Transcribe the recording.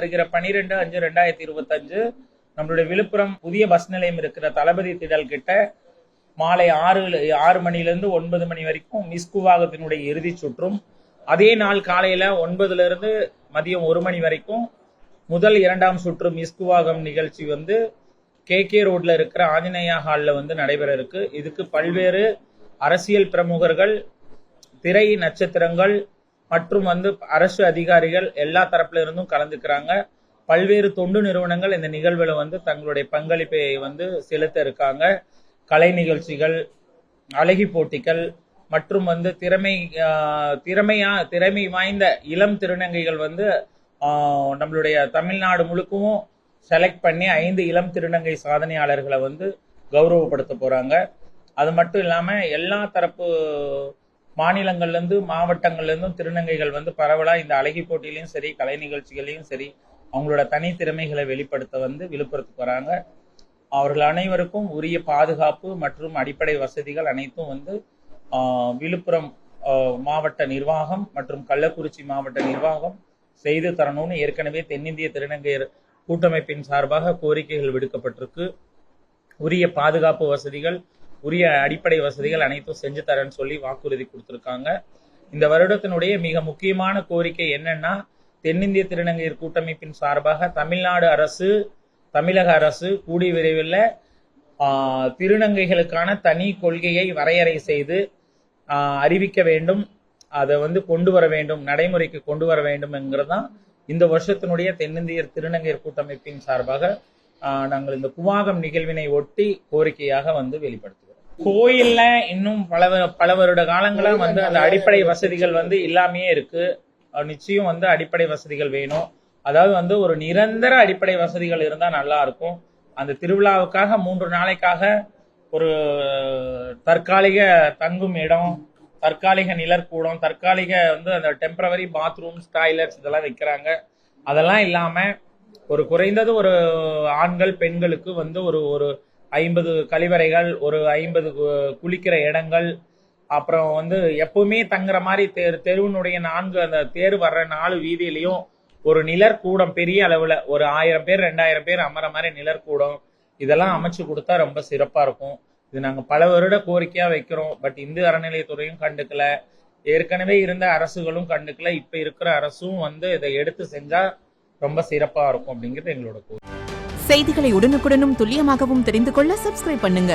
வருகிற 12/5/2025 நம்மளுடைய விழுப்புரம் புதிய பஸ் நிலையம் இருக்கிற தளபதி திடல் கிட்ட மாலை 6 மணிலிருந்து 9 மணி வரைக்கும் மிஸ் கூவாகத்தினுடைய இறுதி சுற்றும், அதே நாள் காலையில 9 இருந்து மதியம் 1 மணி வரைக்கும் முதல் 2ஆம் சுற்று மிஸ் கூவாகம் நிகழ்ச்சி வந்து KK ரோட்ல இருக்கிற ஆஞ்சநேயா ஹால்ல நடைபெற இருக்கு. இதுக்கு பல்வேறு அரசியல் பிரமுகர்கள், திரை நட்சத்திரங்கள் மற்றும் அரசு அதிகாரிகள் எல்லா தரப்புல இருந்தும் கலந்துக்கிறாங்க. பல்வேறு தொண்டு நிறுவனங்கள் இந்த நிகழ்வுல தங்களுடைய பங்களிப்பை செலுத்த இருக்காங்க. கலை நிகழ்ச்சிகள், அழகி போட்டிகள் மற்றும் திறமை வாய்ந்த இளம் திருநங்கைகள் நம்மளுடைய தமிழ்நாடு முழுக்கவும் செலக்ட் பண்ணி 5 இளம் திருநங்கை சாதனையாளர்களை கௌரவப்படுத்த போறாங்க. அது மட்டும் இல்லாம எல்லா தரப்பு மாநிலங்கள்ல இருந்து மாவட்டங்கள்ல இருந்தும் திருநங்கைகள் பரவலா இந்த அழகி போட்டியிலையும் சரி, கலை நிகழ்ச்சிகளையும் சரி, அவங்களோட தனி திறமைகளை வெளிப்படுத்த விழுப்புரத்துக்கு வராங்க. அவர்கள் அனைவருக்கும் உரிய பாதுகாப்பு மற்றும் அடிப்படை வசதிகள் அனைத்தும் விழுப்புரம் மாவட்ட நிர்வாகம் மற்றும் கள்ளக்குறிச்சி மாவட்ட நிர்வாகம் செய்து தரணும்னு ஏற்கனவே தென்னிந்திய திருநங்கையர் கூட்டமைப்பின் சார்பாக கோரிக்கைகள் விடுக்கப்பட்டிருக்கு. உரிய பாதுகாப்பு வசதிகள், உரிய அடிப்படை வசதிகள் அனைத்தும் செஞ்சு தரேன்னு சொல்லி வாக்குறுதி கொடுத்திருக்காங்க. இந்த வருடத்தினுடைய மிக முக்கியமான கோரிக்கை என்னன்னா, தென்னிந்திய திருநங்கையர் கூட்டமைப்பின் சார்பாக தமிழக அரசு கூடிய விரைவில் திருநங்கைகளுக்கான தனி கொள்கையை வரையறை செய்து அறிவிக்க வேண்டும். அதை கொண்டு வர வேண்டும், நடைமுறைக்கு கொண்டு வர வேண்டும் என்கிறதான் இந்த வருஷத்தினுடைய தென்னிந்திய திருநங்கையர் கூட்டமைப்பின் சார்பாக நாங்கள் இந்த கூவாகம் நிகழ்வினை ஒட்டி கோரிக்கையாக வெளிப்படுத்துகிறோம். கோயில்ல இன்னும் பல வருட காலங்களா அந்த அடிப்படை வசதிகள் இல்லாமையே இருக்கு. நிச்சயம் அடிப்படை வசதிகள் வேணும். அதாவது ஒரு நிரந்தர அடிப்படை வசதிகள் இருந்தா நல்லா இருக்கும். அந்த திருவிழாவுக்காக 3 நாளைக்காக ஒரு தற்காலிக தங்கும் இடம், தற்காலிக நிழற்கூடம், தற்காலிக அந்த டெம்பரவரி பாத்ரூம்ஸ், டாய்லெட்ஸ் இதெல்லாம் வைக்கிறாங்க. அதெல்லாம் இல்லாம ஒரு குறைந்தது ஒரு ஆண்கள் பெண்களுக்கு ஒரு 50 கழிவறைகள், ஒரு 50 குளிக்கிற இடங்கள், அப்புறம் எப்பவுமே தங்குற மாதிரி தெருவினுடைய 4 அந்த தேர் வர்ற 4 வீதியிலையும் ஒரு நிழற்கூடம், பெரிய அளவுல ஒரு 1000 பேர் 2000 பேர் அமர மாதிரி நிழற்கூடம், இதெல்லாம் அமைச்சு கொடுத்தா ரொம்ப சிறப்பா இருக்கும். இது நாங்க பல வருட கோரிக்கையா வைக்கிறோம். பட் இந்து அறநிலையத்துறையும் கண்டுக்கல, ஏற்கனவே இருந்த அரசுகளும் கண்டுக்கல. இப்ப இருக்கிற அரசும் இதை எடுத்து செஞ்சா ரொம்ப சிறப்பா இருக்கும் அப்படிங்கிறது எங்களோட கோரிக்கை. செய்திகளை உடனுக்குடனும் துல்லியமாகவும் தெரிந்து கொள்ள சப்ஸ்கிரைப் பண்ணுங்க.